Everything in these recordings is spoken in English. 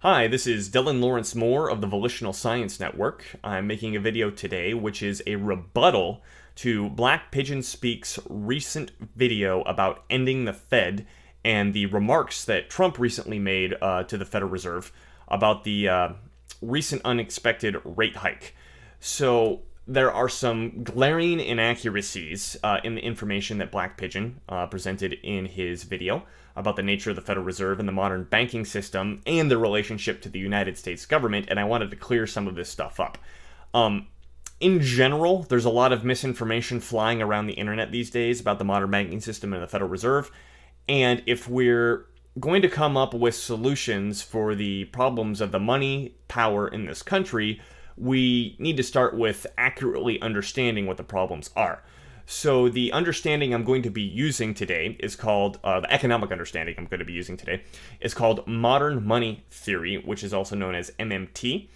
Hi, this is Dylan Lawrence Moore of the Volitional Science Network. I'm making a video today which is a rebuttal to Black Pigeon Speaks' recent video about ending the Fed and the remarks that Trump recently made to the Federal Reserve about the recent unexpected rate hike. So there are some glaring inaccuracies in the information that Black Pigeon presented in his video about the nature of the Federal Reserve and the modern banking system and the relationship to the United States government, and I wanted to clear some of this stuff up. In general, there's a lot of misinformation flying around the internet these days about the modern banking system and the Federal Reserve, and if we're going to come up with solutions for the problems of the money power in this country, we need to start with accurately understanding what the problems are. So the understanding I'm going to be using today is called, the economic understanding I'm going to be using today is called modern money theory, which is also known as MMT.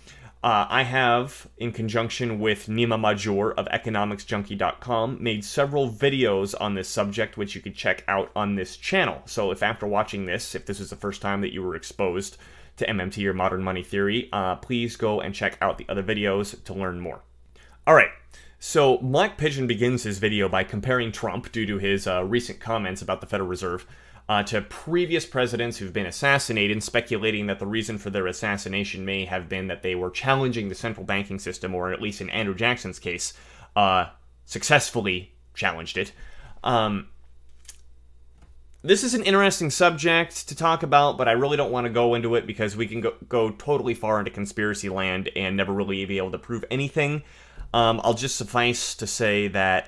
I have, in conjunction with Nima Mahjour of economicsjunkie.com, made several videos on this subject, which you can check out on this channel. So if after watching this, if this is the first time that you were exposed to MMT or modern money theory, please go and check out the other videos to learn more. All right. So Black Pigeon begins his video by comparing Trump, due to his recent comments about the Federal Reserve, to previous presidents who've been assassinated, speculating that the reason for their assassination may have been that they were challenging the central banking system, or at least in Andrew Jackson's case, successfully challenged it. This is an interesting subject to talk about, but I really don't want to go into it because we can go totally far into conspiracy land and never really be able to prove anything. I'll just suffice to say that,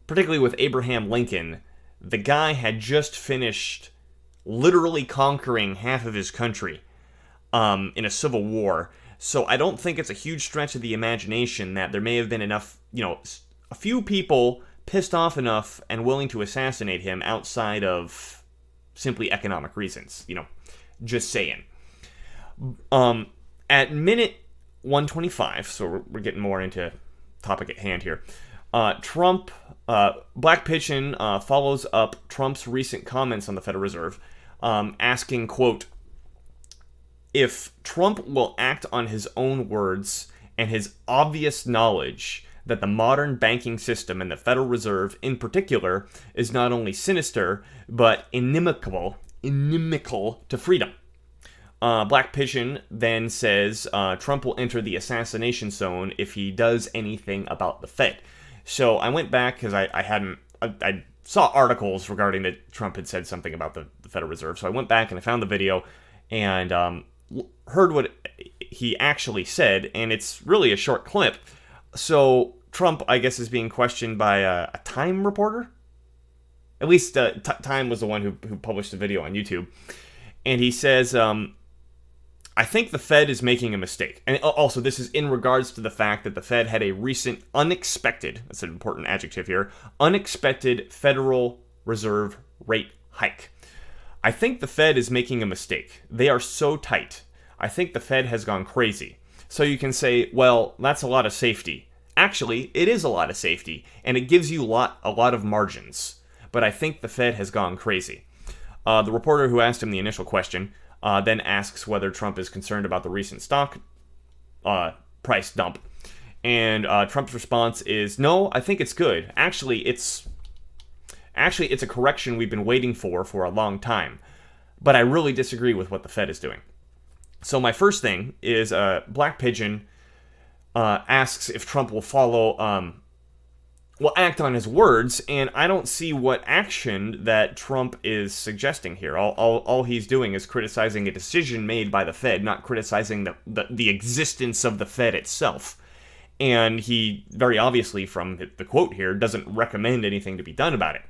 particularly with Abraham Lincoln, the guy had just finished literally conquering half of his country in a civil war. So I don't think it's a huge stretch of the imagination that there may have been enough, a few people pissed off enough and willing to assassinate him outside of simply economic reasons. Just saying. At minute 125, so we're getting more into topic at hand here. Black Pigeon follows up Trump's recent comments on the Federal Reserve, asking, quote, if Trump will act on his own words and his obvious knowledge that the modern banking system and the Federal Reserve in particular is not only sinister, but inimical to freedom. Black Pigeon then says Trump will enter the assassination zone if he does anything about the Fed. So I went back because I saw articles regarding that Trump had said something about the Federal Reserve. So I went back and I found the video and heard what he actually said, and it's really a short clip. So Trump, I guess, is being questioned by a Time reporter. At least Time was the one who published the video on YouTube. And he says, I think the Fed is making a mistake. And also, this is in regards to the fact that the Fed had a recent unexpected, that's an important adjective here, unexpected Federal Reserve rate hike. I think the Fed is making a mistake. They are so tight. I think the Fed has gone crazy. So you can say, well, that's a lot of safety. Actually, it is a lot of safety, and it gives you a lot of margins. But I think the Fed has gone crazy. The reporter who asked him the initial question then asks whether Trump is concerned about the recent stock price dump. And Trump's response is, no, I think it's good. Actually, it's a correction we've been waiting for a long time. But I really disagree with what the Fed is doing. So my first thing is Black Pigeon asks if Trump will act on his words, and I don't see what action that Trump is suggesting here. All he's doing is criticizing a decision made by the Fed, not criticizing the existence of the Fed itself. And he, very obviously from the quote here, doesn't recommend anything to be done about it.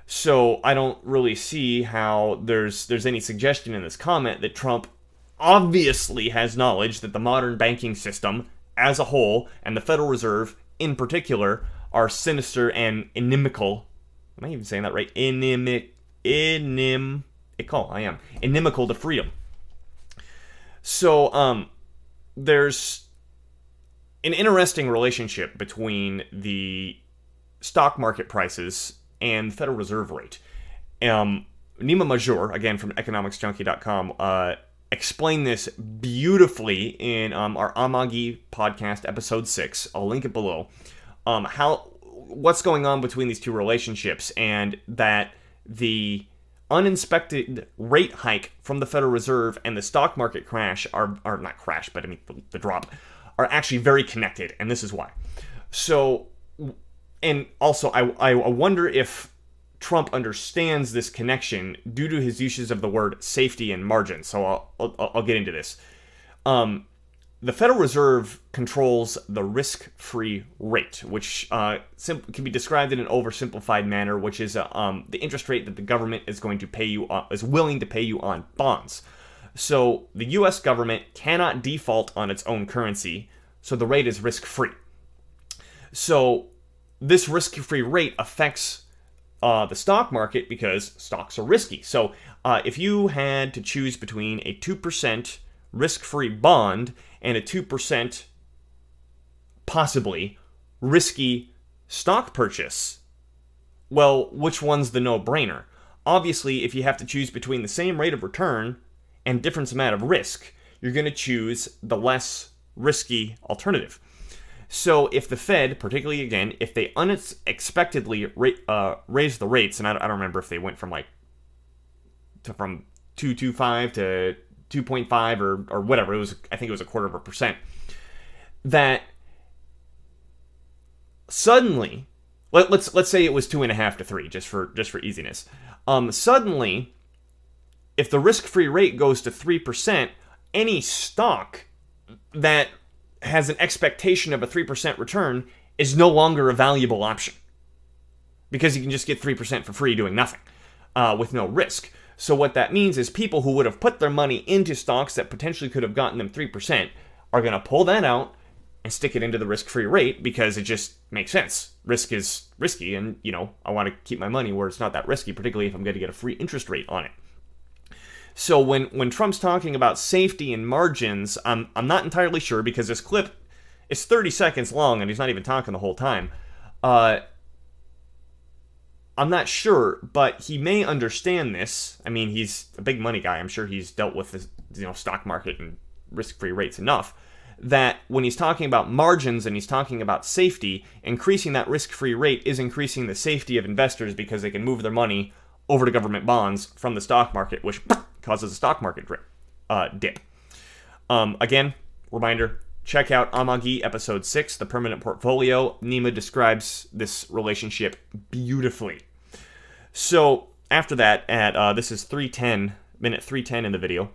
So I don't really see how there's any suggestion in this comment that Trump obviously has knowledge that the modern banking system as a whole, and the Federal Reserve in particular, are sinister and inimical. Am I even saying that right? I am. Inimical to freedom. So, there's an interesting relationship between the stock market prices and Federal Reserve rate. Nima Mahjour, again from economicsjunkie.com, explain this beautifully in our Amagi podcast, episode 6. I'll link it below. What's going on between these two relationships, and that the uninspected rate hike from the Federal Reserve and the stock market crash are not crash, but I mean the drop, are actually very connected, and this is why. So, and also I wonder if Trump understands this connection due to his uses of the word safety and margin. So I'll get into this. The Federal Reserve controls the risk-free rate, which can be described in an oversimplified manner, which is the interest rate that the government is going to pay you is willing to pay you on bonds. So the U.S. government cannot default on its own currency, so the rate is risk-free. So this risk-free rate affects the stock market because stocks are risky. So if you had to choose between a 2% risk-free bond and a 2% possibly risky stock purchase, well, which one's the no-brainer? Obviously, if you have to choose between the same rate of return and different amount of risk, you're going to choose the less risky alternative. So if the Fed, particularly again, if they unexpectedly raise the rates, and I don't remember if they went from 2.25 to 2.5 or whatever, I think it was 0.25%, that suddenly, let's say it was 2.5 to 3, just for easiness. Suddenly, if the risk-free rate goes to 3%, any stock that has an expectation of a 3% return is no longer a valuable option, because you can just get 3% for free doing nothing with no risk. So what that means is people who would have put their money into stocks that potentially could have gotten them 3% are going to pull that out and stick it into the risk-free rate because it just makes sense. Risk is risky, and I want to keep my money where it's not that risky, particularly if I'm going to get a free interest rate on it. So when Trump's talking about safety and margins, I'm not entirely sure, because this clip is 30 seconds long and he's not even talking the whole time. I'm not sure, but he may understand this. I mean, he's a big money guy. I'm sure he's dealt with the stock market and risk-free rates enough, that when he's talking about margins and he's talking about safety, increasing that risk-free rate is increasing the safety of investors, because they can move their money over to government bonds from the stock market, which causes a stock market dip. Again, reminder, check out Amagi episode 6, The Permanent Portfolio. Nima describes this relationship beautifully. So after that, this is minute 310 in the video,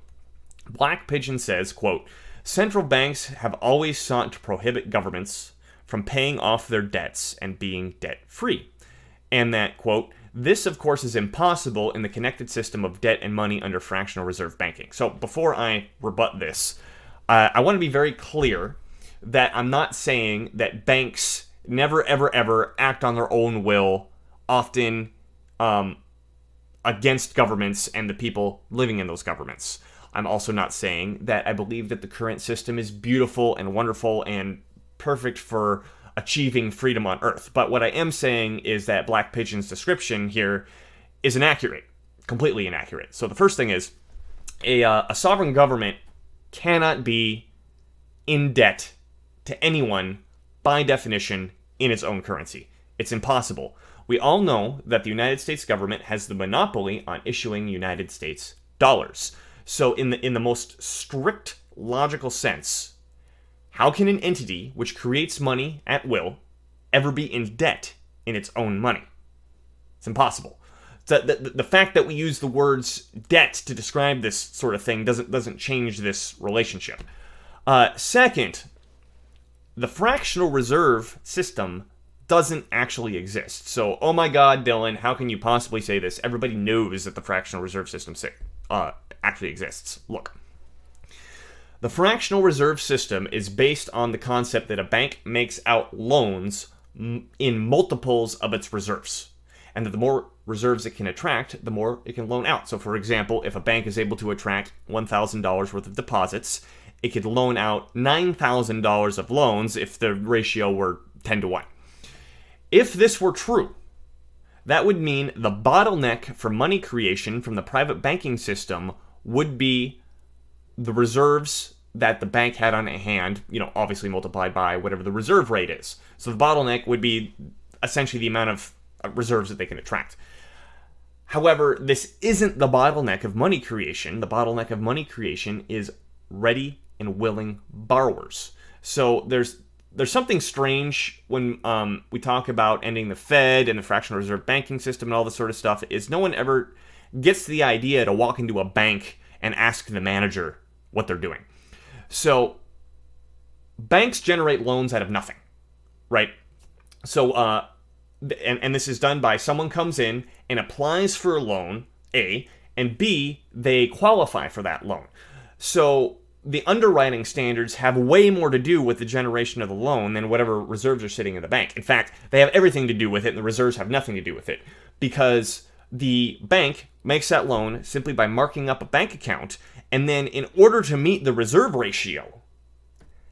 Black Pigeon says, quote, "Central banks have always sought to prohibit governments from paying off their debts and being debt-free. And that, quote, this, of course, is impossible in the connected system of debt and money under fractional reserve banking." So before I rebut this, I want to be very clear that I'm not saying that banks never, ever, ever act on their own will, often against governments and the people living in those governments. I'm also not saying that I believe that the current system is beautiful and wonderful and perfect for achieving freedom on Earth. But what I am saying is that Black Pigeon's description here is inaccurate, completely inaccurate. So the first thing is, a sovereign government cannot be in debt to anyone by definition in its own currency. It's impossible. We all know that the United States government has the monopoly on issuing United States dollars. So in the most strict logical sense, how can an entity which creates money at will ever be in debt in its own money? It's impossible. The fact that we use the words debt to describe this sort of thing doesn't change this relationship. Second, the fractional reserve system doesn't actually exist. So, oh my God, Dylan, how can you possibly say this? Everybody knows that the fractional reserve system actually exists. Look. The fractional reserve system is based on the concept that a bank makes out loans in multiples of its reserves, and that the more reserves it can attract, the more it can loan out. So, for example, if a bank is able to attract $1,000 worth of deposits, it could loan out $9,000 of loans if the ratio were 10 to 1. If this were true, that would mean the bottleneck for money creation from the private banking system would be the reserves that the bank had on hand, obviously multiplied by whatever the reserve rate is. So the bottleneck would be essentially the amount of reserves that they can attract. However, this isn't the bottleneck of money creation. The bottleneck of money creation is ready and willing borrowers. So there's something strange when we talk about ending the Fed and the fractional reserve banking system and all this sort of stuff, is no one ever gets the idea to walk into a bank and ask the manager what they're doing. So banks generate loans out of nothing, right? So, and this is done by someone comes in and applies for a loan, A, and B, they qualify for that loan. So the underwriting standards have way more to do with the generation of the loan than whatever reserves are sitting in the bank. In fact, they have everything to do with it, and the reserves have nothing to do with it, because the bank makes that loan simply by marking up a bank account, and then in order to meet the reserve ratio,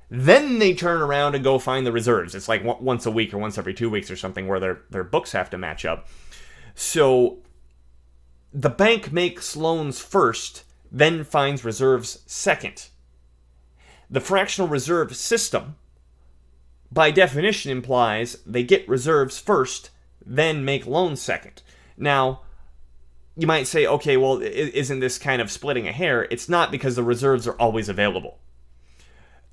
then they turn around and go find the reserves. It's like once a week or once every 2 weeks or something where their books have to match up. So the bank makes loans first, then finds reserves second. The fractional reserve system, by definition, implies they get reserves first, then make loans second. Now, you might say, okay, well, isn't this kind of splitting a hair? It's not, because the reserves are always available.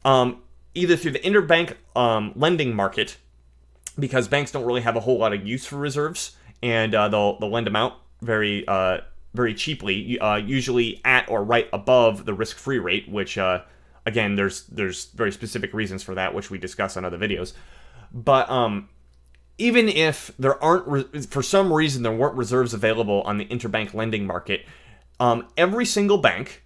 Either through the interbank lending market, because banks don't really have a whole lot of use for reserves, and they'll lend them out very cheaply, usually at or right above the risk-free rate, which again, there's very specific reasons for that, which we discuss on other videos. But even if there aren't, for some reason, there weren't reserves available on the interbank lending market, every single bank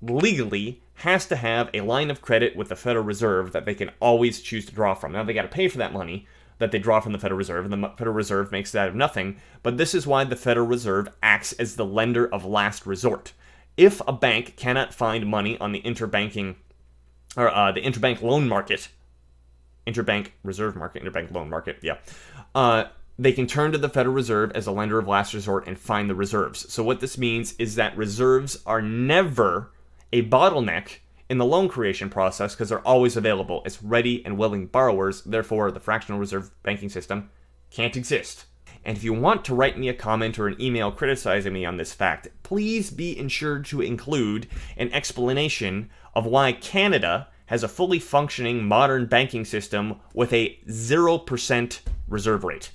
legally has to have a line of credit with the Federal Reserve that they can always choose to draw from. Now, they got to pay for that money that they draw from the Federal Reserve, and the Federal Reserve makes that out of nothing. But this is why the Federal Reserve acts as the lender of last resort. If a bank cannot find money on the interbanking or the interbank loan market, interbank reserve market, interbank loan market, they can turn to the Federal Reserve as a lender of last resort and find the reserves. So what this means is that reserves are never a bottleneck in the loan creation process, because they're always available as ready and willing borrowers. Therefore, the fractional reserve banking system can't exist. And if you want to write me a comment or an email criticizing me on this fact, please be ensured to include an explanation of why Canada has a fully functioning modern banking system with a 0% reserve rate.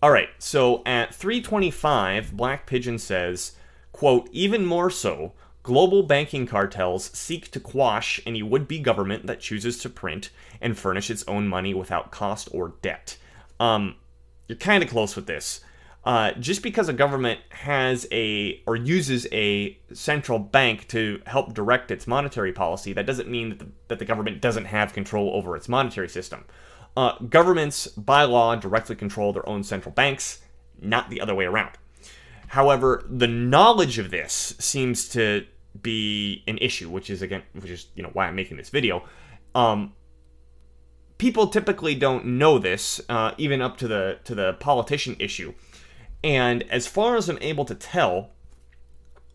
Alright, so at 3:25, Black Pigeon says, quote, "Even more so, global banking cartels seek to quash any would-be government that chooses to print and furnish its own money without cost or debt." You're kind of close with this. Just because a government has or uses a central bank to help direct its monetary policy, that doesn't mean that the government doesn't have control over its monetary system. Governments, by law, directly control their own central banks, not the other way around. However, the knowledge of this seems to be an issue, which is why I'm making this video. People typically don't know this, even up to the politician issue. And as far as I'm able to tell,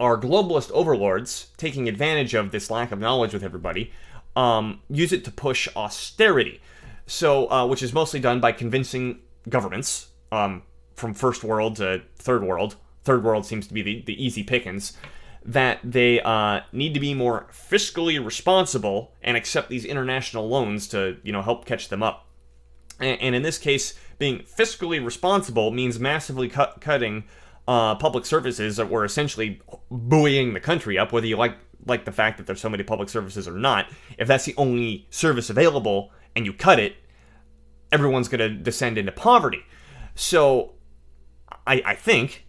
our globalist overlords, taking advantage of this lack of knowledge with everybody, use it to push austerity. So, which is mostly done by convincing governments, from first world to third world. Third world seems to be the easy pickings, that they need to be more fiscally responsible and accept these international loans to, help catch them up. And in this case, being fiscally responsible means massively cutting public services that were essentially buoying the country up, whether you like the fact that there's so many public services or not. If that's the only service available and you cut it, everyone's going to descend into poverty. So I think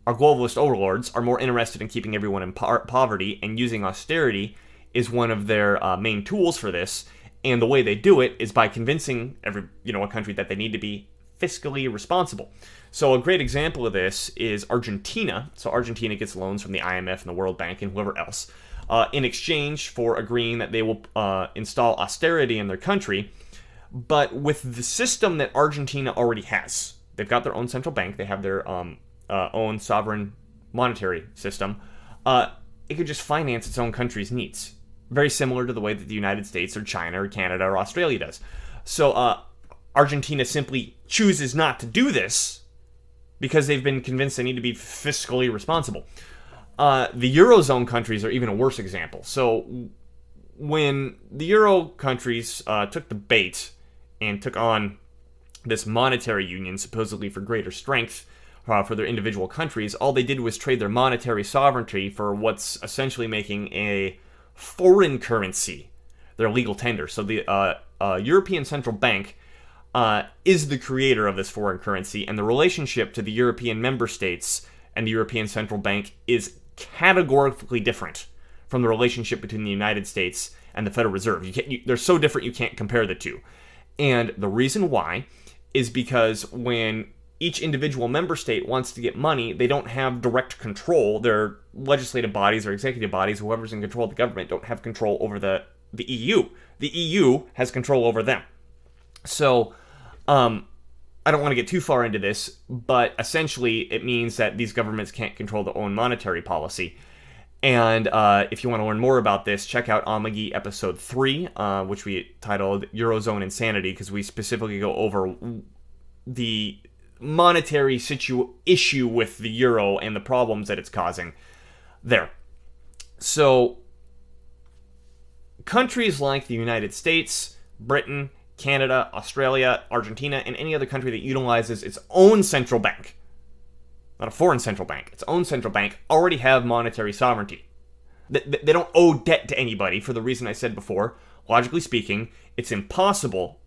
our globalist overlords are more interested in keeping everyone in poverty, and using austerity is one of their main tools for this. And the way they do it is by convincing a country that they need to be fiscally responsible. So a great example of this is Argentina. So Argentina gets loans from the IMF and the World Bank and whoever else in exchange for agreeing that they will install austerity in their country. But with the system that Argentina already has, they've got their own central bank, they have their own sovereign monetary system, it could just finance its own country's needs. very similar to the way that the United States or China or Canada or Australia does. So Argentina simply chooses not to do this because they've been convinced they need to be fiscally responsible. The Eurozone countries are even a worse example. So when the Euro countries took the bait and took on this monetary union, supposedly for greater strength for their individual countries, all they did was trade their monetary sovereignty for what's essentially making a foreign currency their legal tender. So the European Central Bank is the creator of this foreign currency, and the relationship to the European member states and the European Central Bank is categorically different from the relationship between the United States and the Federal Reserve. They're so different you can't compare the two. And the reason why is because when each individual member state wants to get money, they don't have direct control. Their legislative bodies or executive bodies, whoever's in control of the government, don't have control over the EU. The EU has control over them. So, I don't want to get too far into this, but essentially it means that these governments can't control their own monetary policy. And if you want to learn more about this, check out Amagi episode 3, which we titled Eurozone Insanity, because we specifically go over the monetary issue with the euro and the problems that it's causing there. So, countries like the United States, Britain, Canada, Australia, Argentina, and any other country that utilizes its own central bank, not a foreign central bank, its own central bank, already have monetary sovereignty. They don't owe debt to anybody for the reason I said before. Logically speaking, it's impossible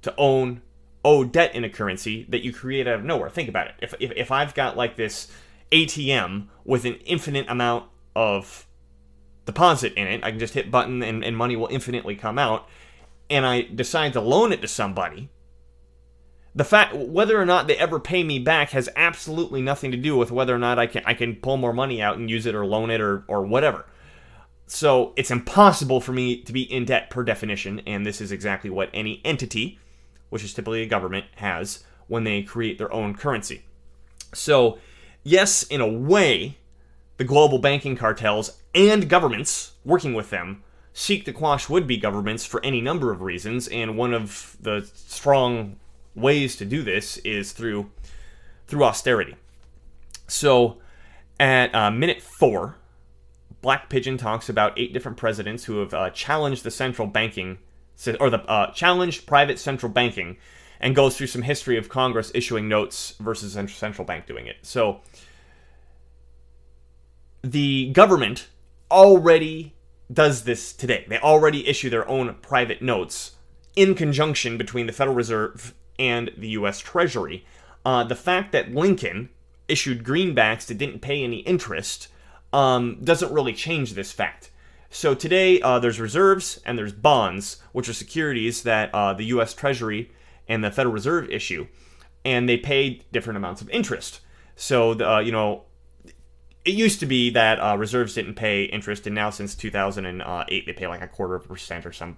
to owe debt in a currency that you create out of nowhere. Think about it. If I've got like this ATM with an infinite amount of deposit in it, I can just hit button and money will infinitely come out, and I decide to loan it to somebody, the fact whether or not they ever pay me back has absolutely nothing to do with whether or not I can pull more money out and use it or loan it or whatever. So it's impossible for me to be in debt per definition, and this is exactly what any entity, which is typically a government, has when they create their own currency. So yes, in a way, the global banking cartels and governments working with them seek to quash would-be governments for any number of reasons, and one of the strong ways to do this is through austerity. So, at minute 4, Black Pigeon talks about 8 different presidents who have challenged the central banking, or challenged private central banking, and goes through some history of Congress issuing notes versus central bank doing it. So, the government already does this today. They already issue their own private notes in conjunction between the Federal Reserve and the U.S. Treasury. The fact that Lincoln issued greenbacks that didn't pay any interest doesn't really change this fact. So today, there's reserves and there's bonds, which are securities that the U.S. Treasury and the Federal Reserve issue, and they pay different amounts of interest. So, it used to be that reserves didn't pay interest, and now since 2008, they pay like 0.25% or some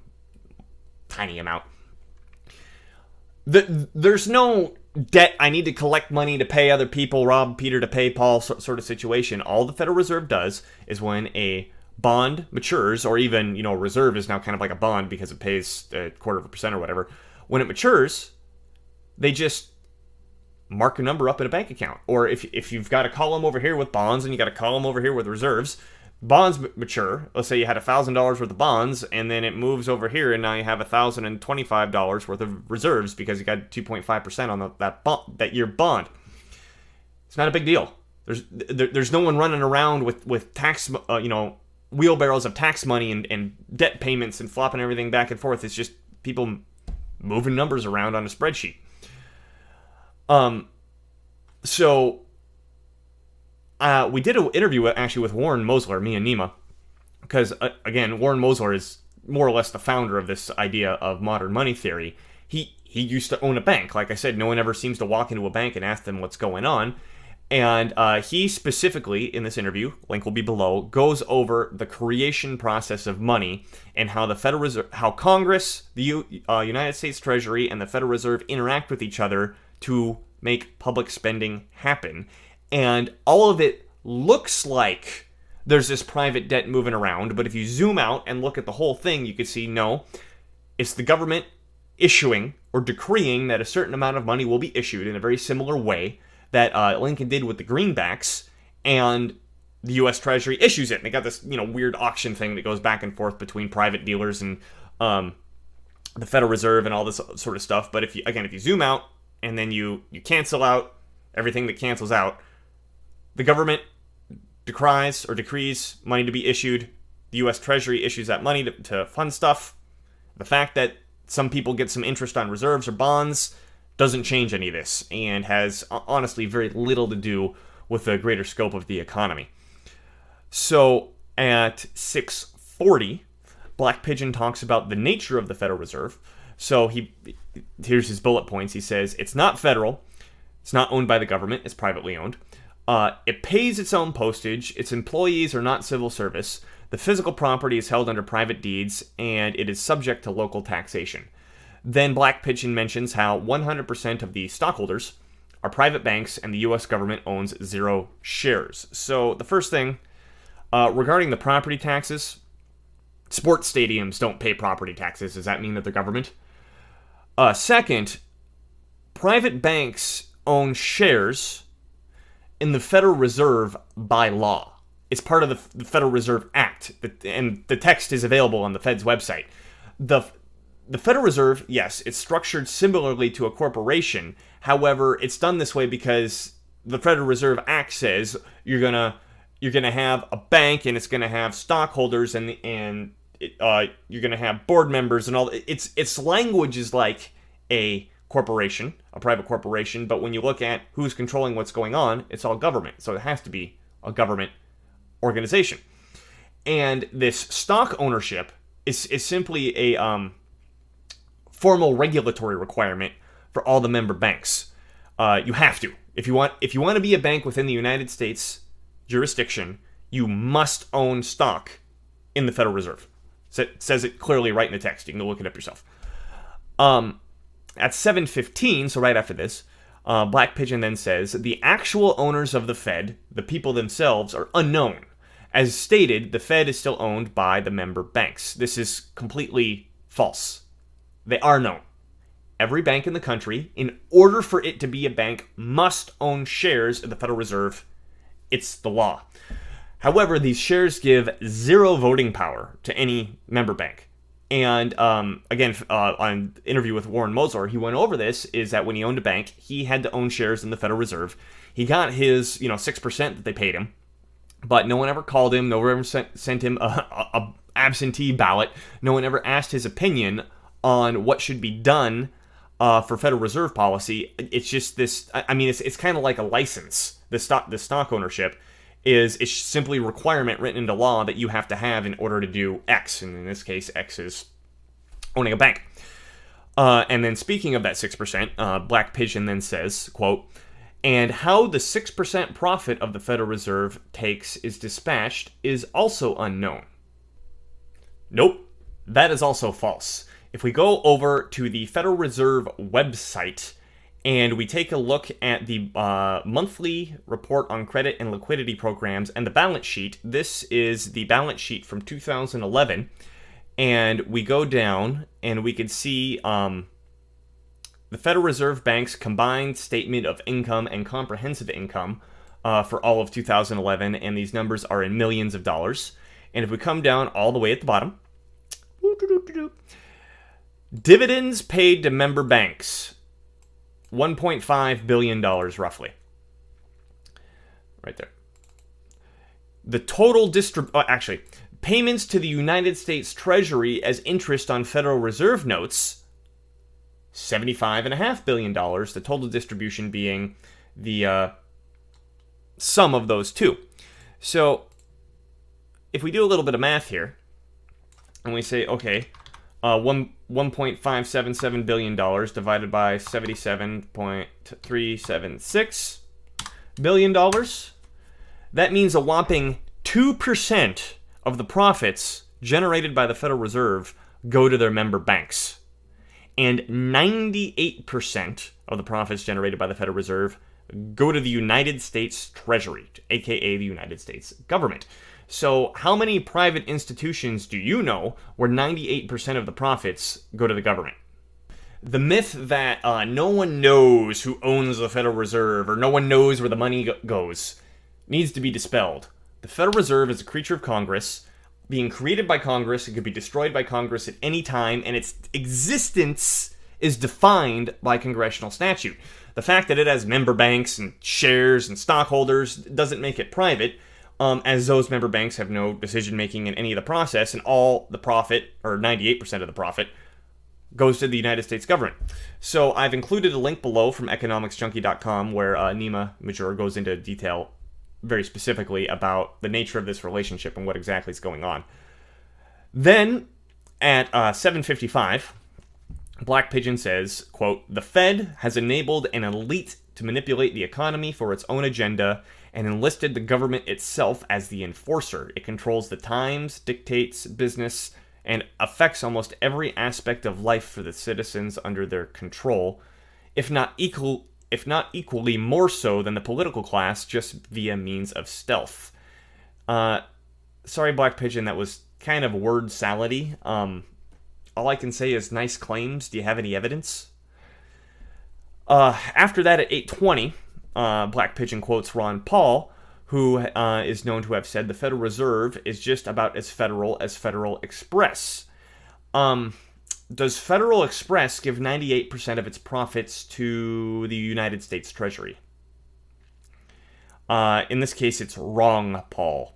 tiny amount. There's no debt, I need to collect money to pay other people, rob Peter to pay Paul sort of situation. All the Federal Reserve does is when a bond matures, or even, reserve is now kind of like a bond because it pays 0.25% or whatever. When it matures, they just mark a number up in a bank account. Or if you've got a column over here with bonds and you got a column over here with reserves, bonds mature. Let's say you had $1,000 worth of bonds, and then it moves over here, and now you have $1,025 worth of reserves because you got 2.5% on that year bond. It's not a big deal. There's no one running around with tax, wheelbarrows of tax money and debt payments and flopping everything back and forth. It's just people moving numbers around on a spreadsheet. So we did an interview actually with Warren Mosler, me and Nima, because again, Warren Mosler is more or less the founder of this idea of modern money theory. He used to own a bank. Like I said, no one ever seems to walk into a bank and ask them what's going on. And he specifically, in this interview, link will be below, goes over the creation process of money and how the Federal Reserve, how Congress, the United States Treasury, and the Federal Reserve interact with each other to make public spending happen. And all of it looks like there's this private debt moving around. But if you zoom out and look at the whole thing, you can see, no, it's the government issuing or decreeing that a certain amount of money will be issued in a very similar way that Lincoln did with the greenbacks, and the U.S. Treasury issues it. And they got this, weird auction thing that goes back and forth between private dealers and the Federal Reserve and all this sort of stuff. But if you zoom out and then you cancel out everything that cancels out, the government decrees money to be issued. The U.S. Treasury issues that money to fund stuff. The fact that some people get some interest on reserves or bonds doesn't change any of this, and has honestly very little to do with the greater scope of the economy. So at 6:40, Black Pigeon talks about the nature of the Federal Reserve. So here's his bullet points. He says, it's not federal, it's not owned by the government, it's privately owned. It pays its own postage, its employees are not civil service, the physical property is held under private deeds, and it is subject to local taxation. Then Black Pigeon mentions how 100% of the stockholders are private banks, and the U.S. government owns 0 shares. So the first thing, regarding the property taxes, sports stadiums don't pay property taxes. Does that mean that they're government? Second, private banks own shares in the Federal Reserve by law. It's part of the Federal Reserve Act, and the text is available on the Fed's website. The Federal Reserve, yes, it's structured similarly to a corporation. However, it's done this way because the Federal Reserve Act says you're gonna have a bank, and it's gonna have stockholders, and you're gonna have board members and all. Its language is like a corporation, a private corporation, but when you look at who's controlling what's going on, it's all government. So it has to be a government organization. And this stock ownership is simply a formal regulatory requirement for all the member banks. You have to. If you want to be a bank within the United States jurisdiction, you must own stock in the Federal Reserve. It says it clearly right in the text. You can go look it up yourself. At 7:15, so right after this, Black Pigeon then says, the actual owners of the Fed, the people themselves, are unknown. As stated, the Fed is still owned by the member banks. This is completely false. They are known. Every bank in the country, in order for it to be a bank, must own shares in the Federal Reserve. It's the law. However, these shares give 0 voting power to any member bank. And again, on interview with Warren Mosler, he went over this, is that when he owned a bank, he had to own shares in the Federal Reserve. He got his 6% that they paid him, but no one ever called him, no one ever sent him a absentee ballot, no one ever asked his opinion on what should be done for Federal Reserve policy. It's just this, it's kind of like a license. The stock ownership is simply a requirement written into law that you have to have in order to do X. And in this case, X is owning a bank. And then speaking of that 6%, Black Pigeon then says, quote, and how the 6% profit of the Federal Reserve takes is dispatched is also unknown. Nope, that is also false. If we go over to the Federal Reserve website and we take a look at the monthly report on credit and liquidity programs and the balance sheet, this is the balance sheet from 2011, and we go down and we can see the Federal Reserve Bank's combined statement of income and comprehensive income for all of 2011, and these numbers are in millions of dollars. And if we come down all the way at the bottom, dividends paid to member banks, $1.5 billion roughly. Right there. The total payments to the United States Treasury as interest on Federal Reserve notes, $75.5 billion, the total distribution being the sum of those two. So, if we do a little bit of math here, and we say, okay, $1.577 billion divided by $77.376 billion, that means a whopping 2% of the profits generated by the Federal Reserve go to their member banks. And 98% of the profits generated by the Federal Reserve go to the United States Treasury, aka the United States government. So how many private institutions do you know where 98% of the profits go to the government? The myth that no one knows who owns the Federal Reserve or no one knows where the money goes needs to be dispelled. The Federal Reserve is a creature of Congress, being created by Congress. It could be destroyed by Congress at any time, and its existence is defined by congressional statute. The fact that it has member banks and shares and stockholders doesn't make it private, as those member banks have no decision-making in any of the process, and all the profit, or 98% of the profit, goes to the United States government. So I've included a link below from economicsjunkie.com where Nima Mahjour goes into detail very specifically about the nature of this relationship and what exactly is going on. Then, at 7:55, Black Pigeon says, quote, "The Fed has enabled an elite to manipulate the economy for its own agenda and enlisted the government itself as the enforcer. It controls the times, dictates business, and affects almost every aspect of life for the citizens under their control, if not equally more so than the political class, just via means of stealth." Sorry, Black Pigeon, that was kind of word salady. All I can say is nice claims. Do you have any evidence? After that, at 8:20, Black Pigeon quotes Ron Paul, who is known to have said the Federal Reserve is just about as Federal Express. Does Federal Express give 98% of its profits to the United States Treasury? In this case, it's wrong, Paul.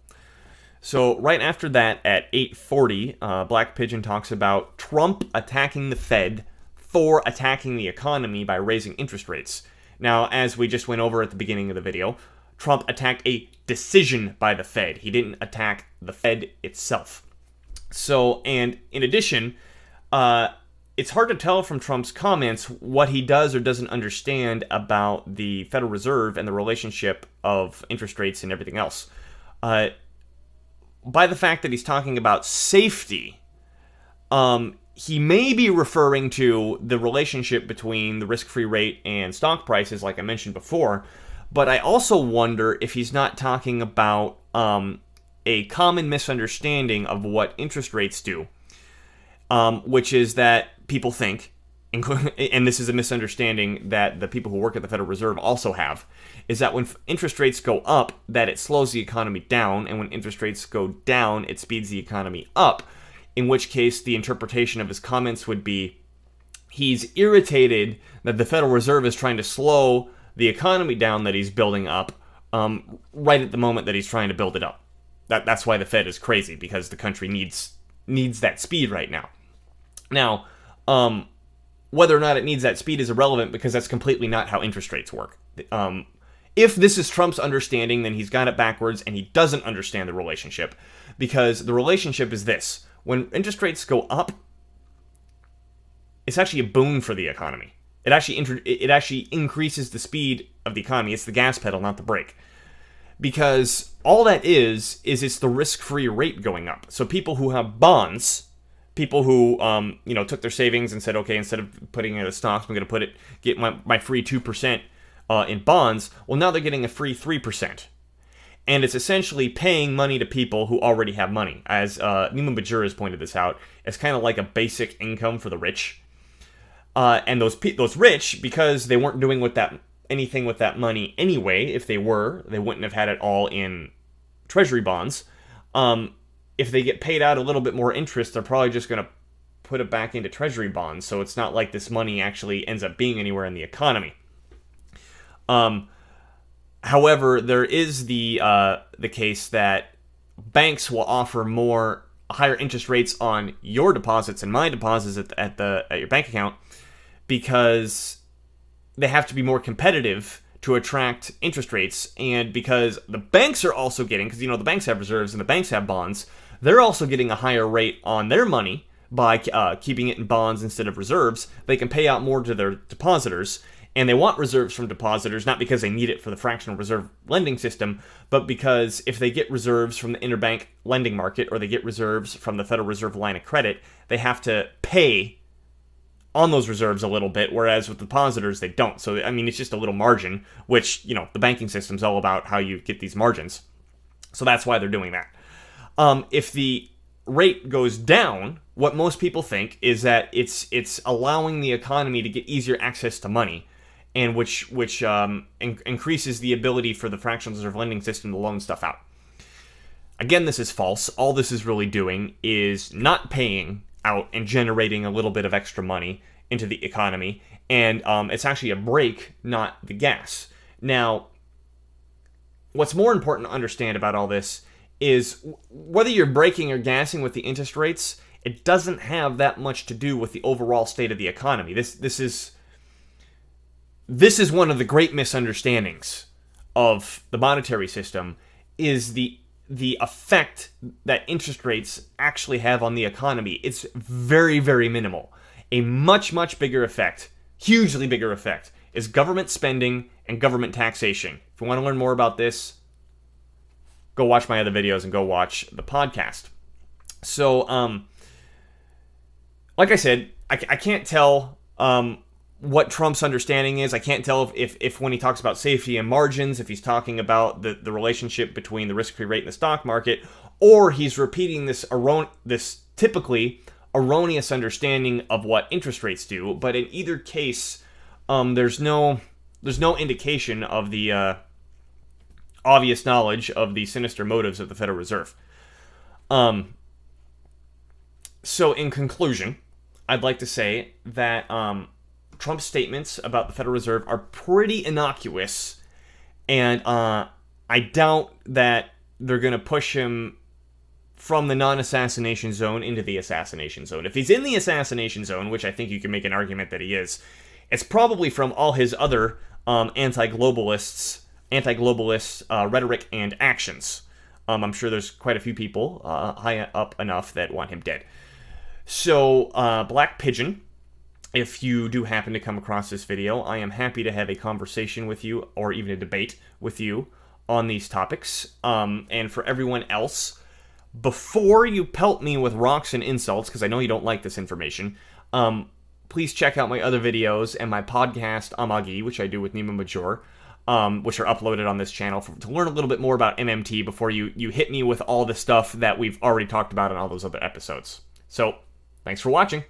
So right after that, at 8:40, Black Pigeon talks about Trump attacking the Fed for attacking the economy by raising interest rates. Now, as we just went over at the beginning of the video, Trump attacked a decision by the Fed. He didn't attack the Fed itself. So, and in addition, it's hard to tell from Trump's comments what he does or doesn't understand about the Federal Reserve and the relationship of interest rates and everything else. By the fact that he's talking about safety, he may be referring to the relationship between the risk-free rate and stock prices, like I mentioned before, but I also wonder if he's not talking about a common misunderstanding of what interest rates do, which is that people think, and this is a misunderstanding that the people who work at the Federal Reserve also have, is that when interest rates go up, that it slows the economy down, and when interest rates go down, it speeds the economy up, in which case the interpretation of his comments would be he's irritated that the Federal Reserve is trying to slow the economy down that he's building up right at the moment that he's trying to build it up. That's why the Fed is crazy, because the country needs that speed right now. Now, whether or not it needs that speed is irrelevant, because that's completely not how interest rates work. If this is Trump's understanding, then he's got it backwards, and he doesn't understand the relationship, because the relationship is this. When interest rates go up, it's actually a boon for the economy. It actually increases the speed of the economy. It's the gas pedal, not the brake. Because all that is it's the risk-free rate going up. So people who have bonds, people who took their savings and said, okay, instead of putting it in stocks, I'm going to get my free 2% in bonds. Well, now they're getting a free 3%. And it's essentially paying money to people who already have money. As Nima Mahjour has pointed this out, it's kind of like a basic income for the rich. And those rich, because they weren't doing anything with that money anyway, if they were, they wouldn't have had it all in treasury bonds. If they get paid out a little bit more interest, they're probably just going to put it back into treasury bonds. So it's not like this money actually ends up being anywhere in the economy. However, there is the case that banks will offer higher interest rates on your deposits and my deposits at your bank account, because they have to be more competitive to attract interest rates, and because the banks are also getting, because the banks have reserves and the banks have bonds, they're also getting a higher rate on their money by keeping it in bonds instead of reserves. They can pay out more to their depositors, and they want reserves from depositors, not because they need it for the fractional reserve lending system, but because if they get reserves from the interbank lending market, or they get reserves from the Federal Reserve line of credit, they have to pay on those reserves a little bit, whereas with depositors, they don't. So, it's just a little margin, which, the banking system's all about how you get these margins. So that's why they're doing that. If the rate goes down, what most people think is that it's allowing the economy to get easier access to money, and which increases the ability for the fractional reserve lending system to loan stuff out. Again, this is false. All this is really doing is not paying out and generating a little bit of extra money into the economy, and it's actually a brake, not the gas. Now, what's more important to understand about all this is whether you're braking or gassing with the interest rates, it doesn't have that much to do with the overall state of the economy. This is one of the great misunderstandings of the monetary system, is the effect that interest rates actually have on the economy. It's very, very minimal. A much, much bigger effect, hugely bigger effect, is government spending and government taxation. If you want to learn more about this, go watch my other videos and go watch the podcast. So, like I said, I can't tell what Trump's understanding is. I can't tell if when he talks about safety and margins, if he's talking about the relationship between the risk-free rate and the stock market, or he's repeating this typically erroneous understanding of what interest rates do. But in either case, there's no indication of the obvious knowledge of the sinister motives of the Federal Reserve. So in conclusion, I'd like to say that Trump's statements about the Federal Reserve are pretty innocuous, and I doubt that they're going to push him from the non-assassination zone into the assassination zone. If he's in the assassination zone, which I think you can make an argument that he is, it's probably from all his other anti-globalist rhetoric and actions. I'm sure there's quite a few people high up enough that want him dead. So, Black Pigeon, if you do happen to come across this video, I am happy to have a conversation with you, or even a debate with you, on these topics. And for everyone else, before you pelt me with rocks and insults, because I know you don't like this information, please check out my other videos and my podcast, Amagi, which I do with Nima Mahjour, which are uploaded on this channel to learn a little bit more about MMT before you hit me with all the stuff that we've already talked about in all those other episodes. So, thanks for watching.